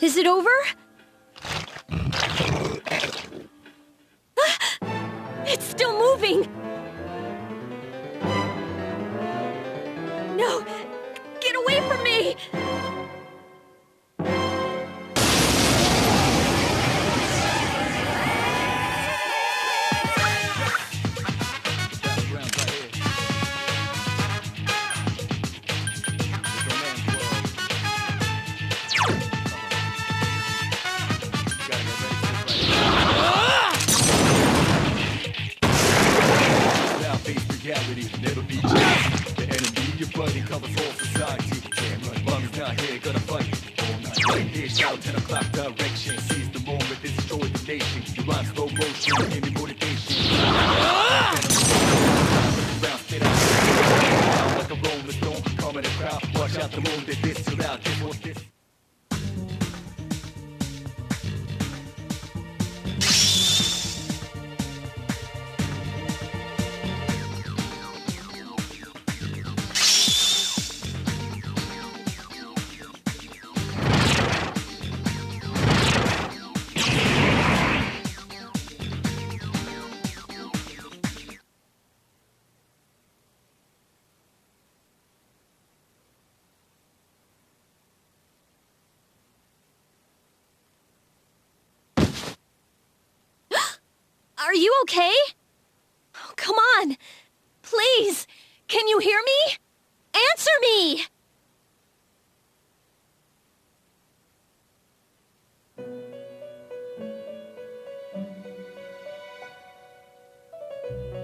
Is it over? It's still moving! No! Get away from me! Never be changed. The enemy you're fighting covers all society. Can't run, bums not here, gonna fight all night. Right here, shout 10 o'clock direction. Seize the moment, destroy the nation. You rhyme slow motion, give me motivation. Spit out like a rolling stone. Calm in the crowd, watch out the moon. This too loud, this won't this. Are you okay? Oh, come on! Please! Can you hear me? Answer me!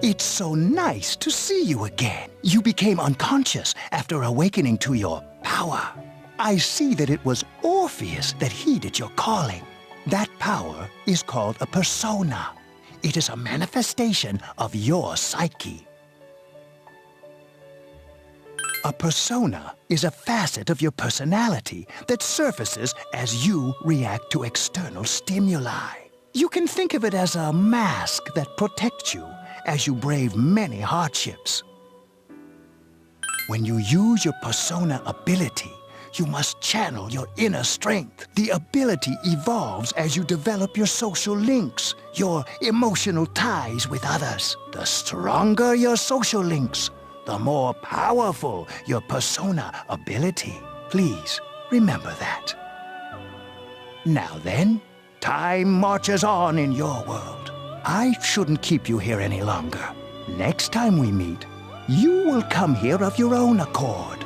It's so nice to see you again. You became unconscious after awakening to your power. I see that it was Orpheus that heeded your calling. That power is called a persona. It is a manifestation of your psyche. A persona is a facet of your personality that surfaces as you react to external stimuli. You can think of it as a mask that protects you as you brave many hardships. When you use your persona ability, you must channel your inner strength. The ability evolves as you develop your social links, your emotional ties with others. The stronger your social links, the more powerful your persona ability. Please remember that. Now then, time marches on in your world. I shouldn't keep you here any longer. Next time we meet, you will come here of your own accord.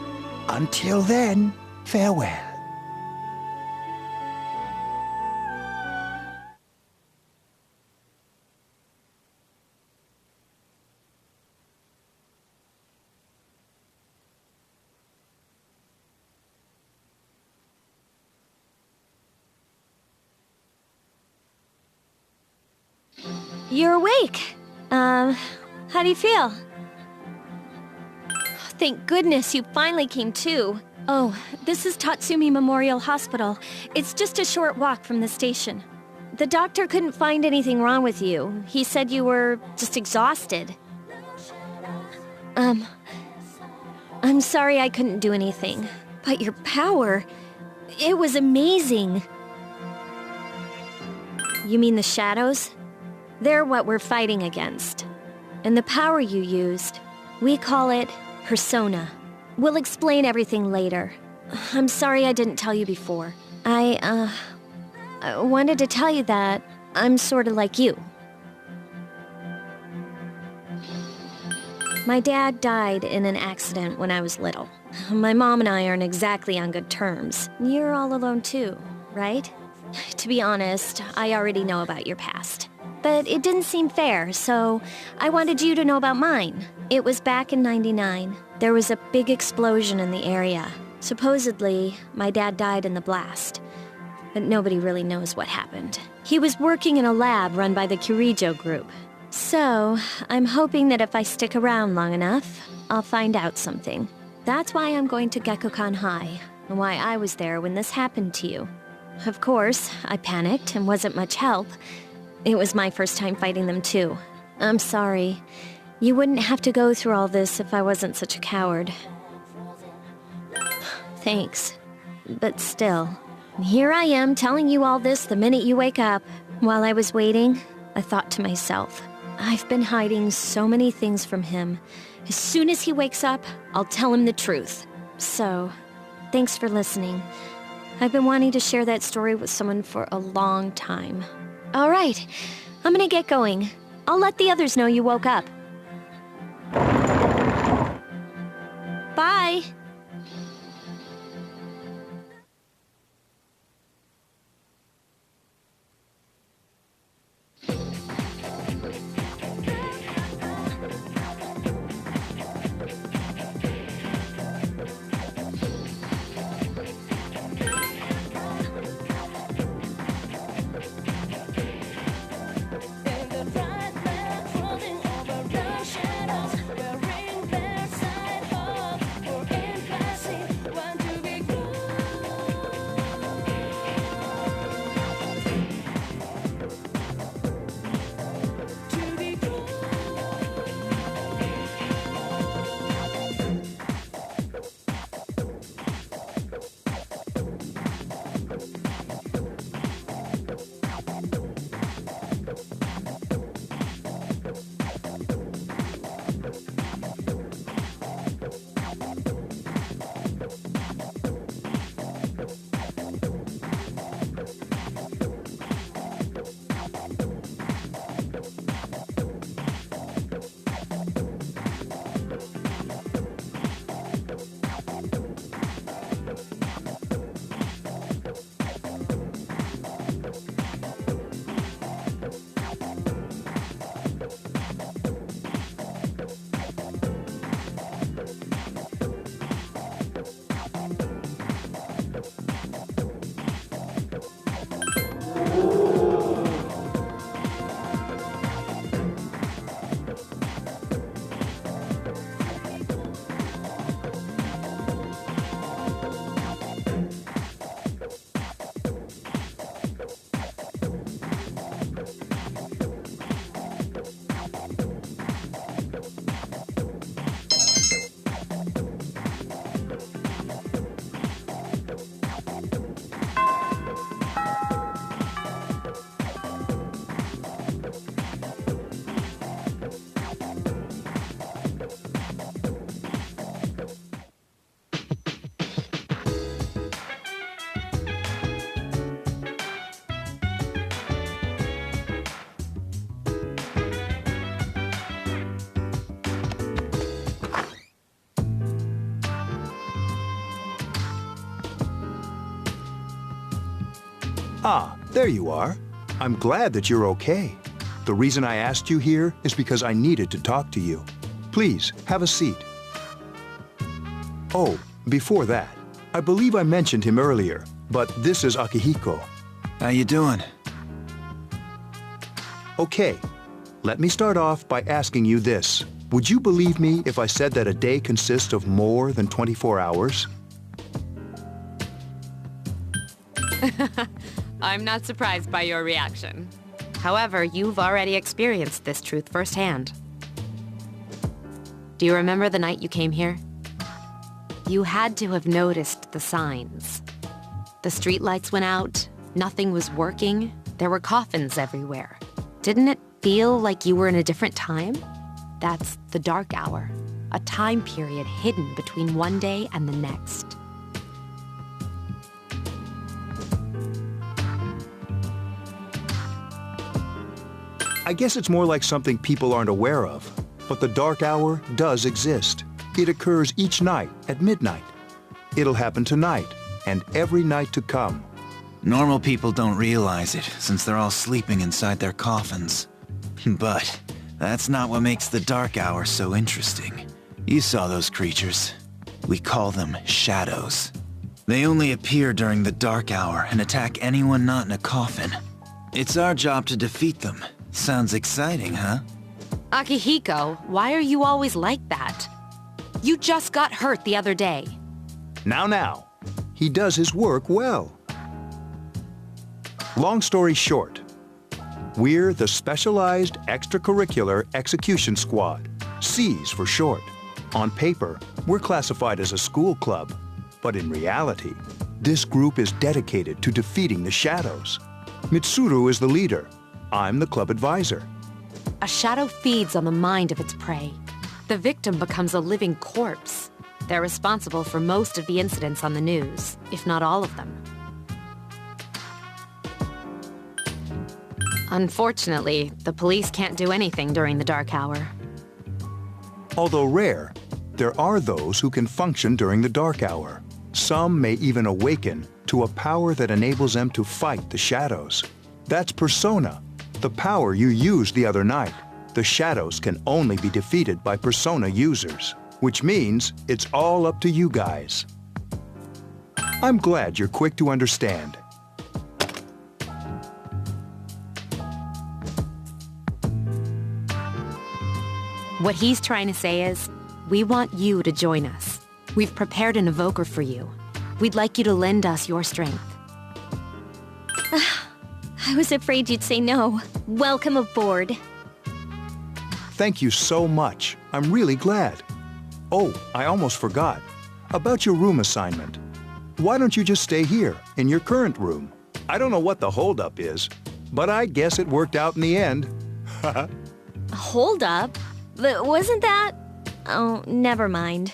Until then, farewell. You're awake. How do you feel? Thank goodness you finally came to. Oh, this is Tatsumi Memorial Hospital. It's just a short walk from the station. The doctor couldn't find anything wrong with you. He said you were just exhausted. I'm sorry I couldn't do anything. But your power, it was amazing. You mean the shadows? They're what we're fighting against. And the power you used, we call it persona. We'll explain everything later. I'm sorry I didn't tell you before. I wanted to tell you that I'm sort of like you. My dad died in an accident when I was little. My mom and I aren't exactly on good terms. You're all alone too, right? To be honest, I already know about your past. But it didn't seem fair, so I wanted you to know about mine. It was back in '99. There was a big explosion in the area. Supposedly, my dad died in the blast. But nobody really knows what happened. He was working in a lab run by the Kirijo group. So, I'm hoping that if I stick around long enough, I'll find out something. That's why I'm going to Gekukan High, and why I was there when this happened to you. Of course, I panicked and wasn't much help. It was my first time fighting them too. I'm sorry. You wouldn't have to go through all this if I wasn't such a coward. Thanks. But still, Here I am telling you all this the minute you wake up. While I was waiting, I thought to myself, I've been hiding so many things from him. As soon as he wakes up, I'll tell him the truth. So, thanks for listening. I've been wanting to share that story with someone for a long time. All right, I'm gonna get going. I'll let the others know you woke up. Bye. Ah, there you are. I'm glad that you're okay. The reason I asked you here is because I needed to talk to you. Please, have a seat. Oh, before that, I believe I mentioned him earlier, but this is Akihiko. How you doing? Okay, let me start off by asking you this. Would you believe me if I said that a day consists of more than 24 hours? I'm not surprised by your reaction. However, you've already experienced this truth firsthand. Do you remember the night you came here? You had to have noticed the signs. The streetlights went out, nothing was working, there were coffins everywhere. Didn't it feel like you were in a different time? That's the dark hour, a time period hidden between one day and the next. I guess it's more like something people aren't aware of. But the dark hour does exist. It occurs each night at midnight. It'll happen tonight and every night to come. Normal people don't realize it, since they're all sleeping inside their coffins. But that's not what makes the dark hour so interesting. You saw those creatures. We call them shadows. They only appear during the dark hour and attack anyone not in a coffin. It's our job to defeat them. Sounds exciting, huh? Akihiko, why are you always like that? You just got hurt the other day. Now. He does his work well. Long story short, we're the Specialized Extracurricular Execution Squad, SEAS for short. On paper, we're classified as a school club, but in reality, This group is dedicated to defeating the shadows. Mitsuru is the leader. I'm the club advisor. A shadow feeds on the mind of its prey. The victim becomes a living corpse. They're responsible for most of the incidents on the news, if not all of them. Unfortunately, the police can't do anything during the dark hour. Although rare, there are those who can function during the dark hour. Some may even awaken to a power that enables them to fight the shadows. That's Persona, the power you used the other night. The shadows can only be defeated by Persona users, which means it's all up to you guys. I'm glad you're quick to understand. What he's trying to say is, we want you to join us. We've prepared an evoker for you. We'd like you to lend us your strength. I was afraid you'd say no. Welcome aboard. Thank you so much. I'm really glad. Oh, I almost forgot. About your room assignment. Why don't you just stay here, in your current room? I don't know what the holdup is, but I guess it worked out in the end. Hold up. Wasn't that... Oh, never mind.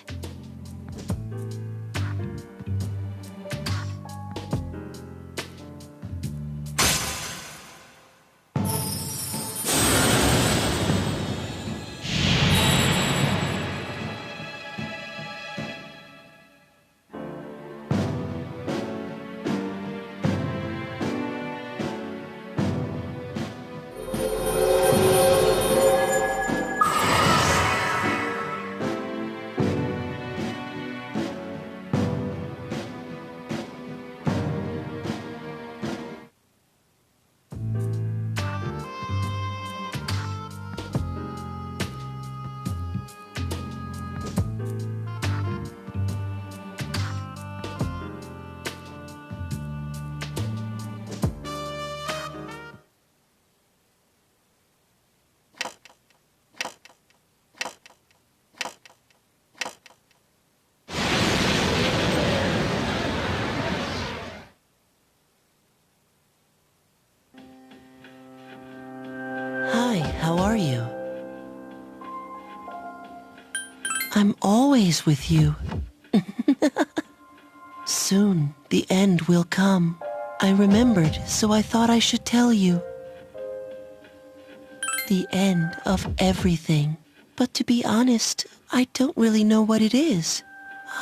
Hi, how are you? I'm always with you. Soon, the end will come. I remembered, so I thought I should tell you. The end of everything. But to be honest, I don't really know what it is.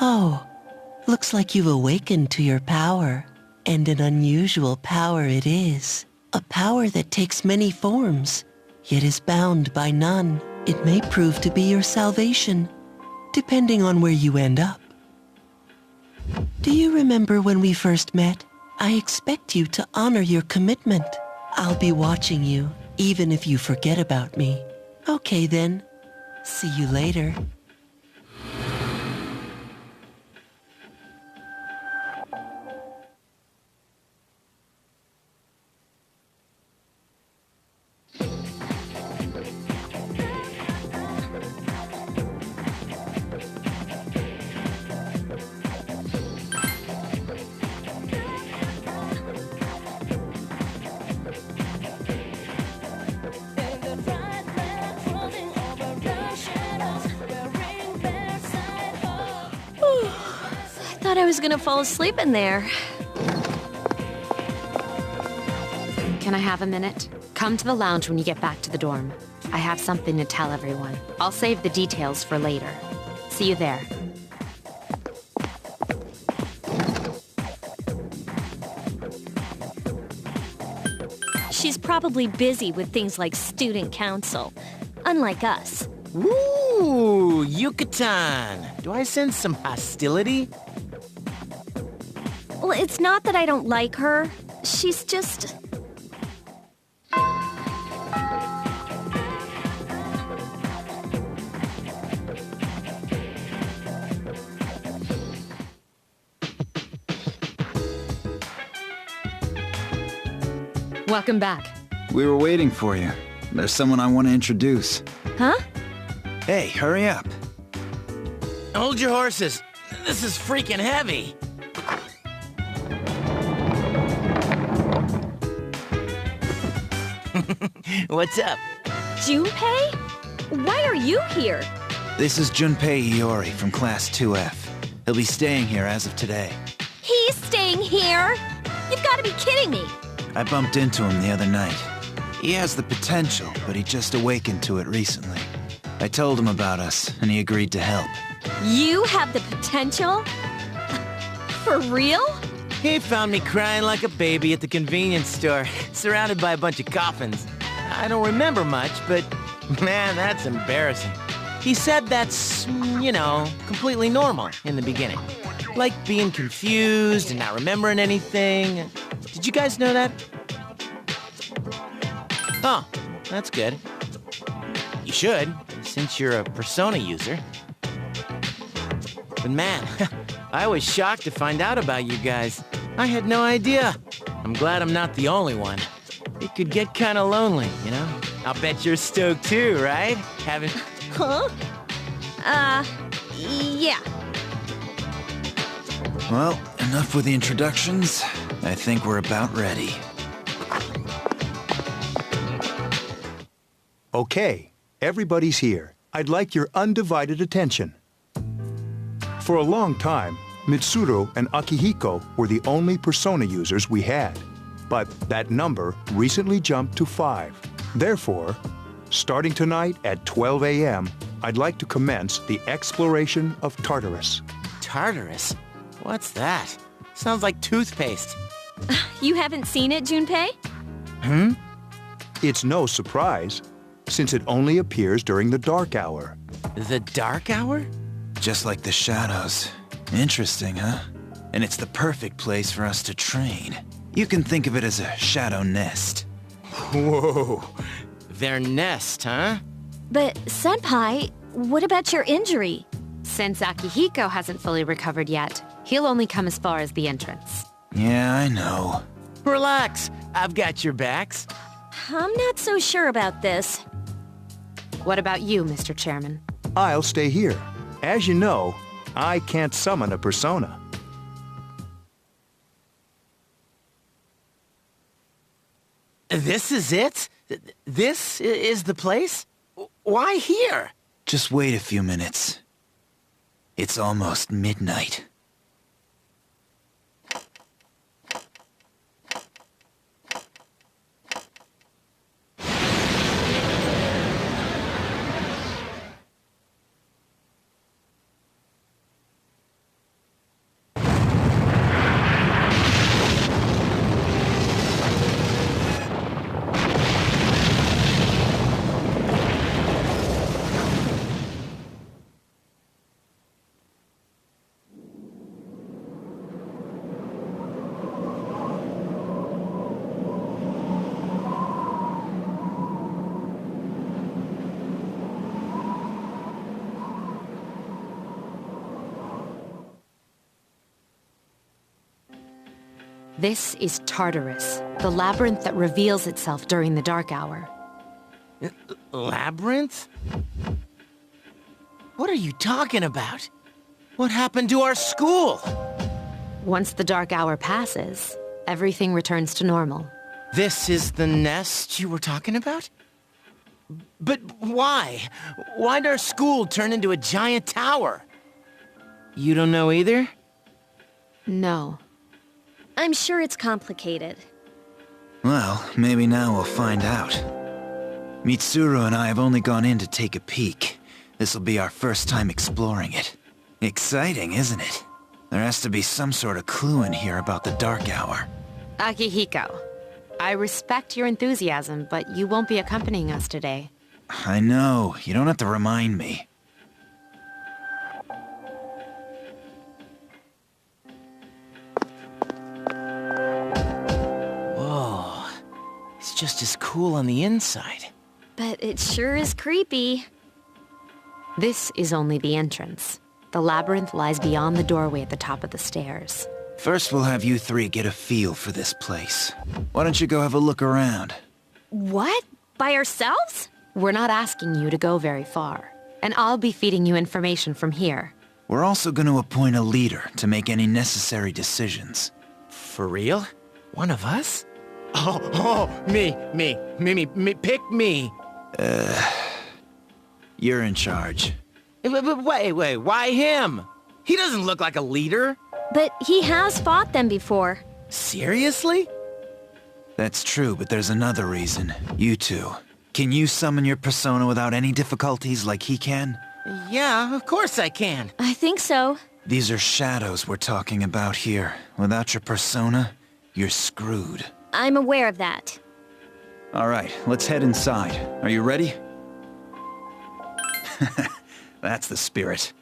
Oh, looks like you've awakened to your power. And an unusual power it is. A power that takes many forms, yet is bound by none. It may prove to be your salvation, depending on where you end up. Do you remember when we first met? I expect you to honor your commitment. I'll be watching you, even if you forget about me. Okay then. See you later. I thought I was gonna fall asleep in there. Can I have a minute? Come to the lounge when you get back to the dorm. I have something to tell everyone. I'll save the details for later. See you there. She's probably busy with things like student council, unlike us. Ooh, Yucatan! Do I sense some hostility? Well, it's not that I don't like her. She's just... Welcome back. We were waiting for you. There's someone I want to introduce. Huh? Hey, hurry up. Hold your horses. This is freaking heavy. What's up? Junpei? Why are you here? This is Junpei Iori from Class 2F. He'll be staying here as of today. He's staying here? You've got to be kidding me. I bumped into him the other night. He has the potential, but he just awakened to it recently. I told him about us, and he agreed to help. You have the potential? For real? He found me crying like a baby at the convenience store, surrounded by a bunch of coffins. I don't remember much, but man, that's embarrassing. He said that's, completely normal in the beginning. Like being confused and not remembering anything. Did you guys know that? Oh, that's good. You should, since you're a Persona user. But man, I was shocked to find out about you guys. I had no idea. I'm glad I'm not the only one. It could get kind of lonely, I'll bet you're stoked too, right? Huh? Yeah. Well, enough with the introductions. I think we're about ready. Okay, everybody's here. I'd like your undivided attention. For a long time, Mitsuru and Akihiko were the only Persona users we had. But that number recently jumped to 5. Therefore, starting tonight at 12 a.m., I'd like to commence the exploration of Tartarus. Tartarus? What's that? Sounds like toothpaste. You haven't seen it, Junpei? It's no surprise, since it only appears during the dark hour. The dark hour? Just like the shadows. Interesting, huh? And it's the perfect place for us to train. You can think of it as a shadow nest. Whoa. Their nest, huh? But, Senpai, what about your injury? Since Akihiko hasn't fully recovered yet, he'll only come as far as the entrance. Yeah, I know. Relax. I've got your backs. I'm not so sure about this. What about you, Mr. Chairman? I'll stay here. As you know, I can't summon a Persona. This is it? This is the place? Why here? Just wait a few minutes. It's almost midnight. This is Tartarus, the labyrinth that reveals itself during the dark hour. Labyrinth? What are you talking about? What happened to our school? Once the dark hour passes, everything returns to normal. This is the nest you were talking about? But why? Why'd our school turn into a giant tower? You don't know either? No. I'm sure it's complicated. Well, maybe now we'll find out. Mitsuru and I have only gone in to take a peek. This'll be our first time exploring it. Exciting, isn't it? There has to be some sort of clue in here about the dark hour. Akihiko, I respect your enthusiasm, but you won't be accompanying us today. I know, you don't have to remind me. Whoa. It's just as cool on the inside. But it sure is creepy. This is only the entrance. The labyrinth lies beyond the doorway at the top of the stairs. First we'll have you three get a feel for this place. Why don't you go have a look around? What? By ourselves? We're not asking you to go very far, and I'll be feeding you information from here. We're also going to appoint a leader to make any necessary decisions. For real? One of us? Me, pick me. You're in charge. Wait, why him? He doesn't look like a leader. But he has fought them before. Seriously? That's true, but there's another reason. You two. Can you summon your persona without any difficulties like he can? Yeah, of course I can. I think so. These are shadows we're talking about here. Without your persona, you're screwed. I'm aware of that. All right, let's head inside. Are you ready? That's the spirit.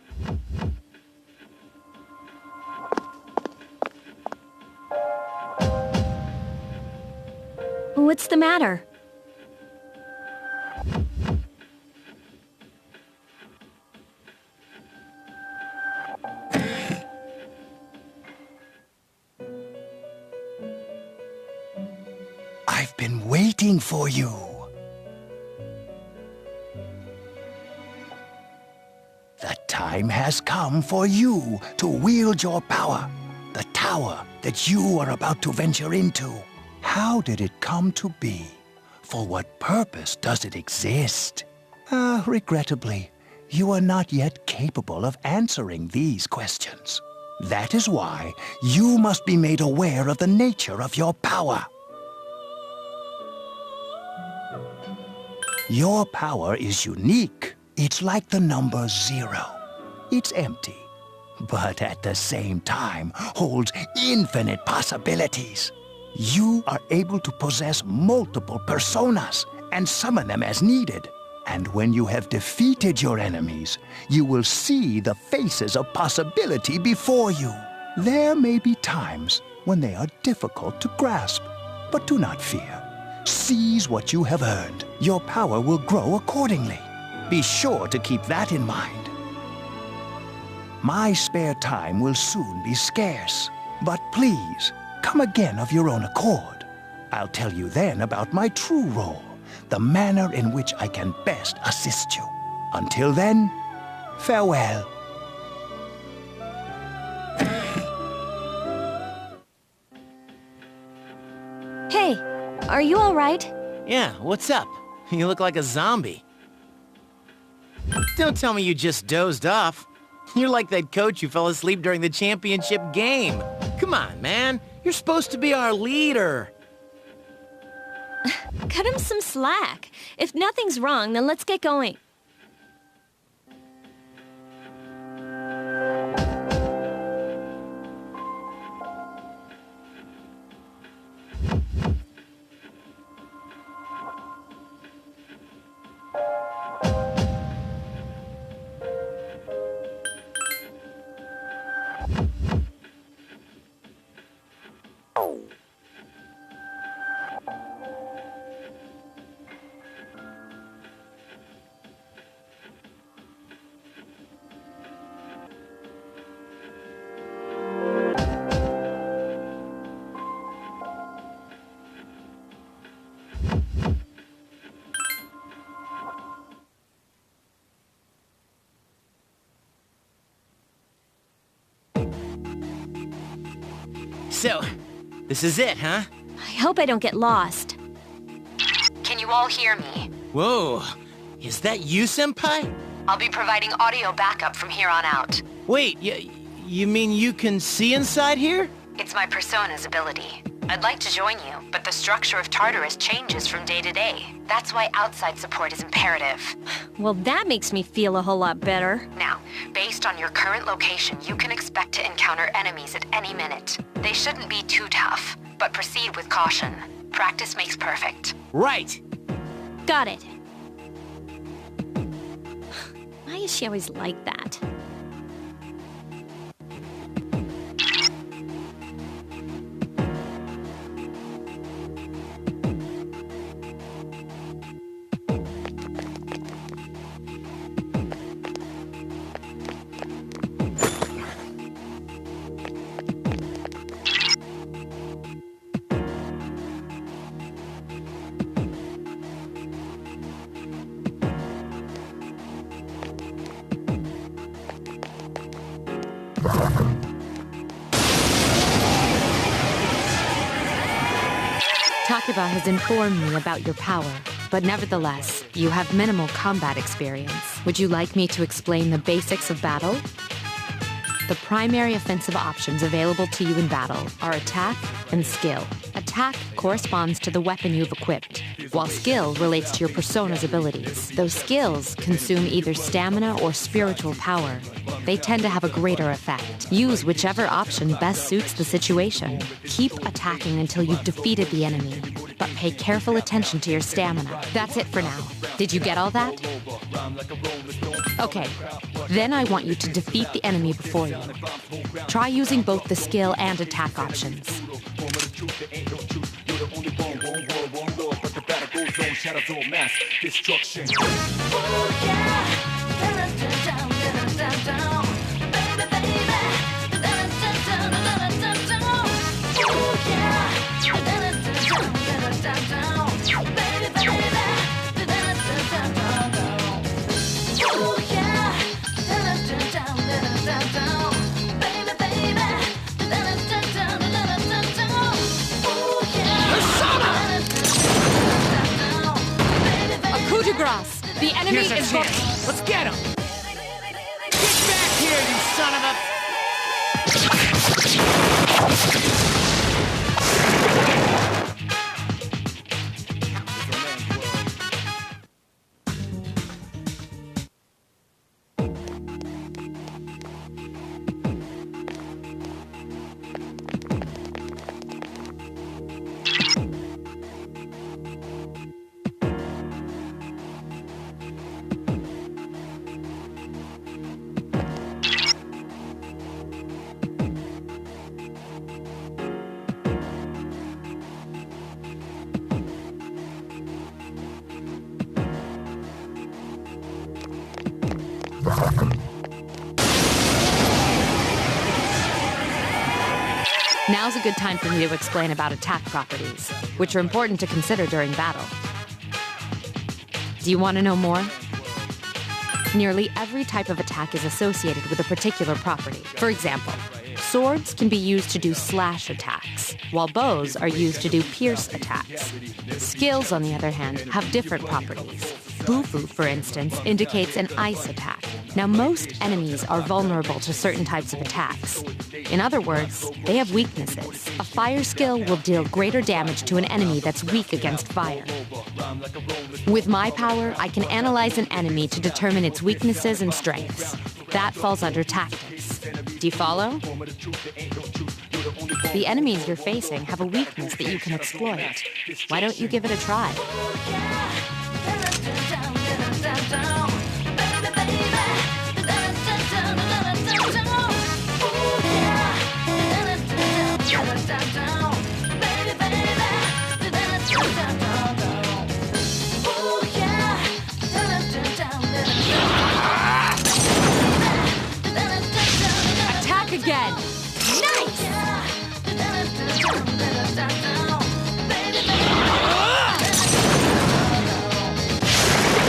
What's the matter? I've been waiting for you. The time has come for you to wield your power. The tower that you are about to venture into. How did it come to be? For what purpose does it exist? Regrettably, you are not yet capable of answering these questions. That is why you must be made aware of the nature of your power. Your power is unique. It's like the number 0. It's empty, but at the same time holds infinite possibilities. You are able to possess multiple personas and summon them as needed. And when you have defeated your enemies, you will see the faces of possibility before you. There may be times when they are difficult to grasp, but do not fear. Seize what you have earned. Your power will grow accordingly. Be sure to keep that in mind. My spare time will soon be scarce, but please, come again of your own accord. I'll tell you then about my true role, the manner in which I can best assist you. Until then, farewell. Hey, are you all right? Yeah, what's up? You look like a zombie. Don't tell me you just dozed off. You're like that coach who fell asleep during the championship game. Come on, man. You're supposed to be our leader. Cut him some slack. If nothing's wrong, then let's get going. So, this is it, huh? I hope I don't get lost. Can you all hear me? Whoa, is that you, Senpai? I'll be providing audio backup from here on out. Wait, you mean you can see inside here? It's my persona's ability. I'd like to join you, but the structure of Tartarus changes from day to day. That's why outside support is imperative. Well, that makes me feel a whole lot better. Now, based on your current location, you can expect to encounter enemies at any minute. They shouldn't be too tough, but proceed with caution. Practice makes perfect. Right. Got it. Why is she always like that? Takeba has informed me about your power, but nevertheless, you have minimal combat experience. Would you like me to explain the basics of battle? The primary offensive options available to you in battle are attack and skill. Attack corresponds to the weapon you've equipped, while skill relates to your persona's abilities. Those skills consume either stamina or spiritual power. They tend to have a greater effect. Use whichever option best suits the situation. Keep attacking until you've defeated the enemy, but pay careful attention to your stamina. That's it for now. Did you get all that? Okay, then I want you to defeat the enemy before you. Try using both the skill and attack options. The enemy Here's a is chance. Let's get him! Get back here, you son of a... Now's a good time for me to explain about attack properties, which are important to consider during battle. Do you want to know more? Nearly every type of attack is associated with a particular property. For example, swords can be used to do slash attacks, while bows are used to do pierce attacks. Skills, on the other hand, have different properties. Bufu, for instance, indicates an ice attack. Now, most enemies are vulnerable to certain types of attacks. In other words, they have weaknesses. A fire skill will deal greater damage to an enemy that's weak against fire. With my power, I can analyze an enemy to determine its weaknesses and strengths. That falls under tactics. Do you follow? The enemies you're facing have a weakness that you can exploit. Why don't you give it a try? Attack again! Nice!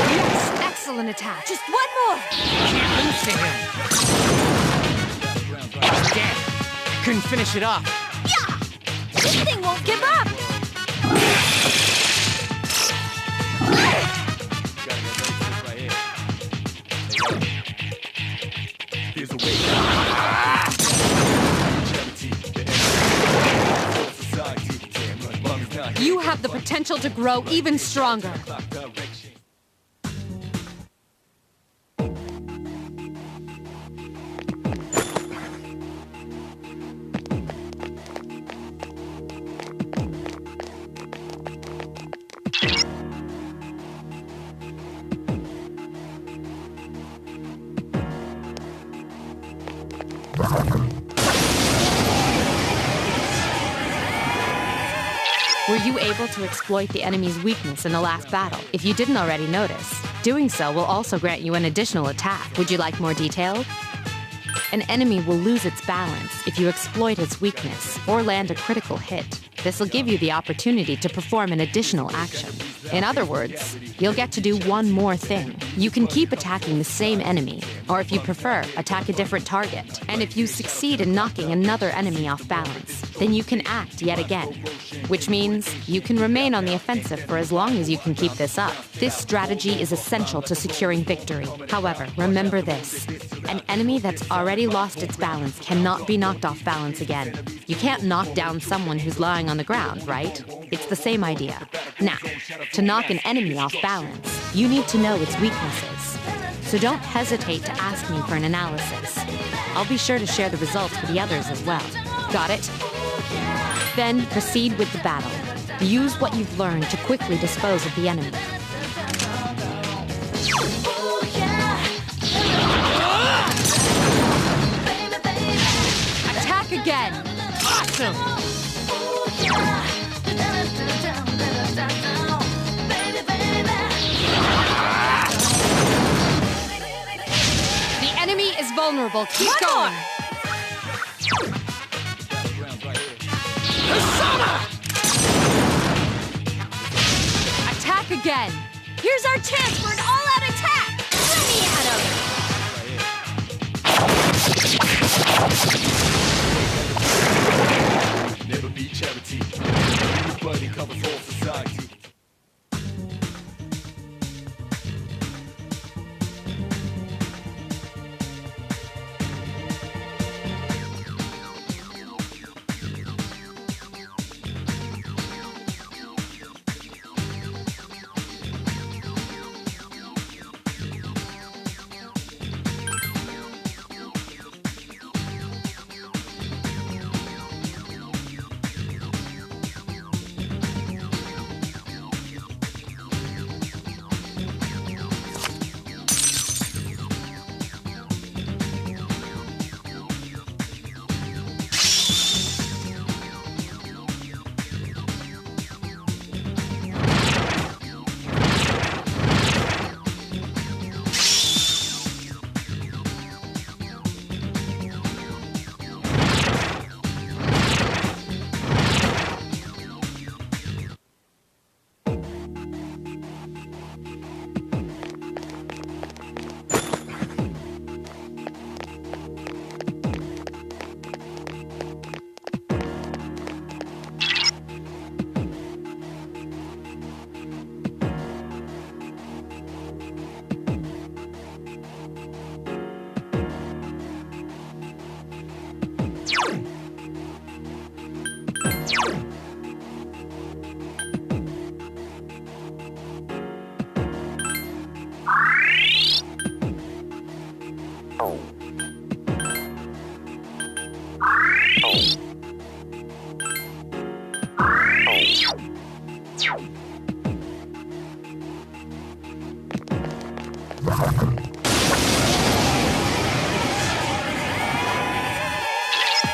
Yes, excellent attack. Just one more! Can't lose to him! Dead. Couldn't finish it off. Yeah! This thing won't give up! You have the potential to grow even stronger. Were you able to exploit the enemy's weakness in the last battle? If you didn't already notice, doing so will also grant you an additional attack. Would you like more detail? An enemy will lose its balance if you exploit its weakness or land a critical hit. This will give you the opportunity to perform an additional action. In other words, you'll get to do one more thing. You can keep attacking the same enemy, or if you prefer, attack a different target. And if you succeed in knocking another enemy off balance, then you can act yet again. Which means you can remain on the offensive for as long as you can keep this up. This strategy is essential to securing victory. However, remember this. An enemy that's already lost its balance cannot be knocked off balance again. You can't knock down someone who's lying on the ground, right? It's the same idea. Now, to knock an enemy off balance, you need to know its weaknesses. So don't hesitate to ask me for an analysis. I'll be sure to share the results with the others as well. Got it? Then proceed with the battle. Use what you've learned to quickly dispose of the enemy. Attack again! Awesome! The enemy is vulnerable. Keep going! Attack again! Here's our chance for an all-out attack! Let me at him! Never be charity. Everybody covers all society.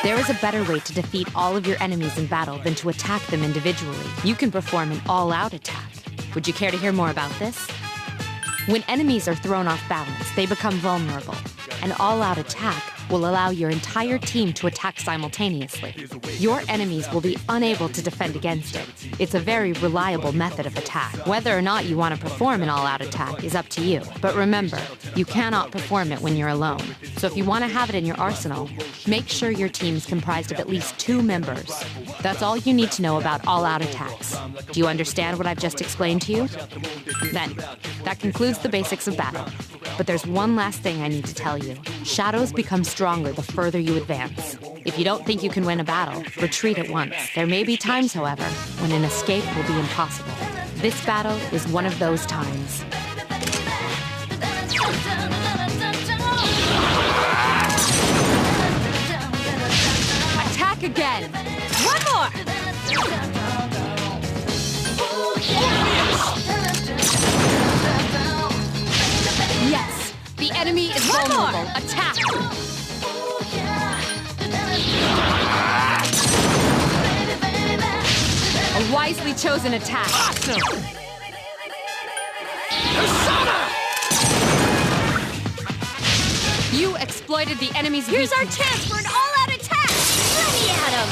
There is a better way to defeat all of your enemies in battle than to attack them individually. You can perform an all-out attack. Would you care to hear more about this? When enemies are thrown off balance, they become vulnerable. An all-out attack will allow your entire team to attack simultaneously. Your enemies will be unable to defend against it. It's a very reliable method of attack. Whether or not you want to perform an all-out attack is up to you. But remember, you cannot perform it when you're alone. So if you want to have it in your arsenal, make sure your team is comprised of at least 2 members. That's all you need to know about all-out attacks. Do you understand what I've just explained to you? Then, that concludes the basics of battle. But there's one last thing I need to tell you. Shadows become stronger the further you advance. If you don't think you can win a battle, retreat at once. There may be times, however, when an escape will be impossible. This battle is one of those times. Attack again! One more! Yes! The enemy is vulnerable. Attack! A wisely chosen attack. Awesome! You exploited the enemy's Here's our weakness. chance for an all-out attack! Let me at him!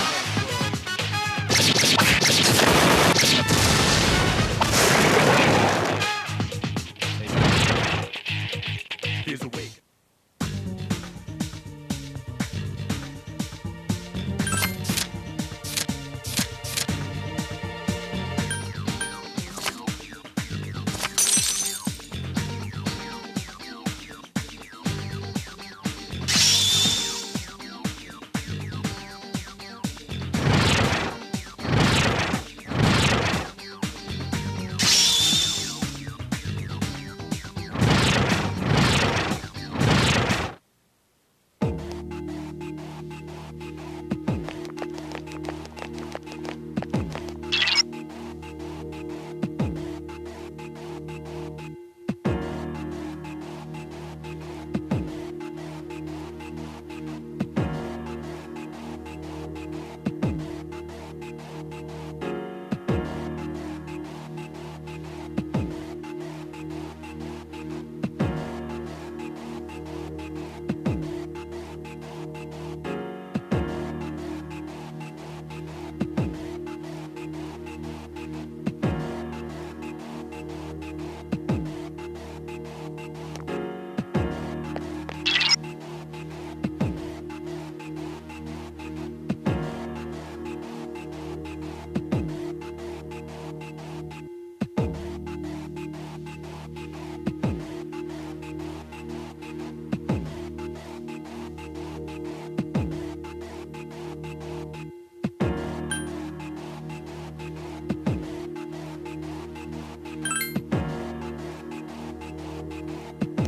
Here's a wake.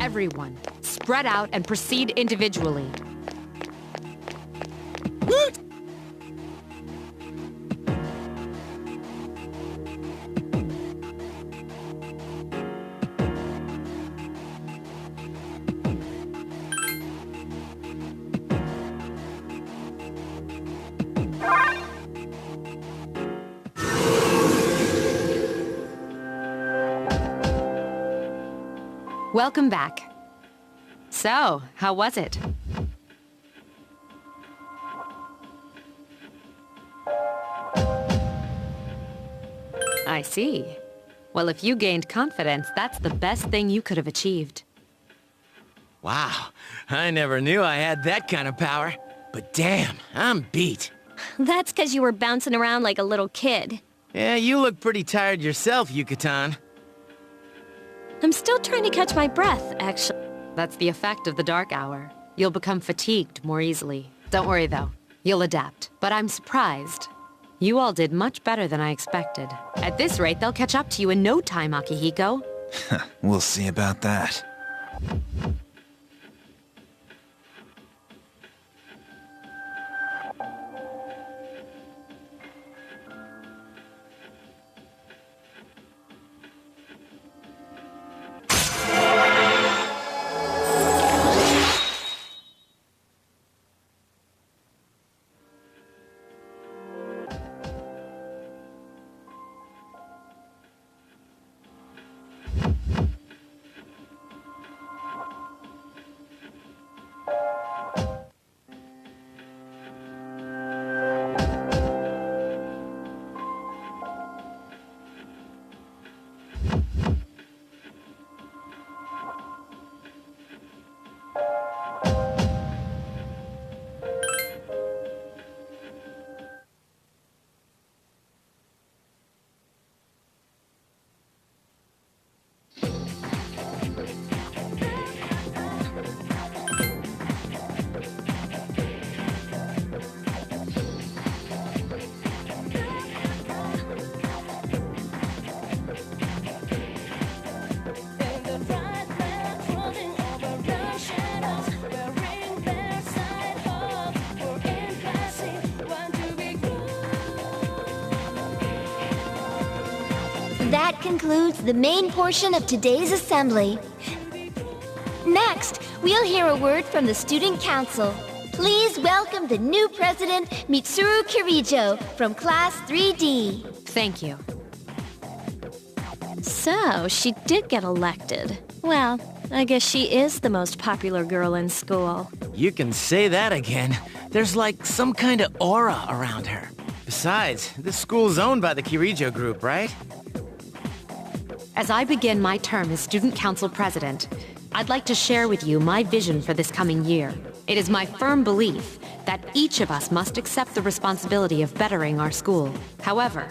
Everyone, spread out and proceed individually. Welcome back. So, how was it? I see. Well, if you gained confidence, that's the best thing you could have achieved. Wow, I never knew I had that kind of power. But damn, I'm beat. That's because you were bouncing around like a little kid. Yeah, you look pretty tired yourself, Yucatan. I'm still trying to catch my breath, actually. That's the effect of the dark hour. You'll become fatigued more easily. Don't worry, though. You'll adapt. But I'm surprised. You all did much better than I expected. At this rate, they'll catch up to you in no time, Akihiko. We'll see about that. That concludes the main portion of today's assembly. Next, we'll hear a word from the Student Council. Please welcome the new president, Mitsuru Kirijo, from Class 3D. Thank you. So, she did get elected. Well, I guess she is the most popular girl in school. You can say that again. There's like some kind of aura around her. Besides, this school's owned by the Kirijo group, right? As I begin my term as Student Council President, I'd like to share with you my vision for this coming year. It is my firm belief that each of us must accept the responsibility of bettering our school. However,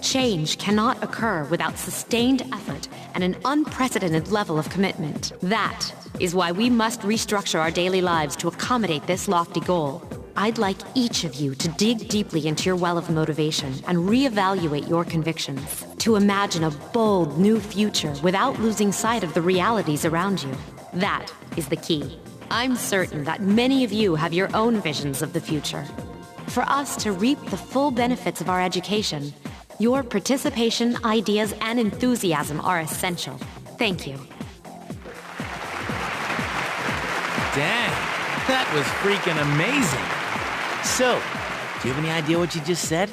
change cannot occur without sustained effort and an unprecedented level of commitment. That is why we must restructure our daily lives to accommodate this lofty goal. I'd like each of you to dig deeply into your well of motivation and reevaluate your convictions, to imagine a bold new future without losing sight of the realities around you. That is the key. I'm certain that many of you have your own visions of the future. For us to reap the full benefits of our education, your participation, ideas, and enthusiasm are essential. Thank you. Dang, that was freaking amazing. So, do you have any idea what you just said?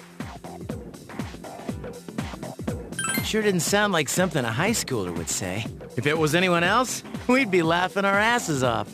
Sure didn't sound like something a high schooler would say. If it was anyone else, we'd be laughing our asses off.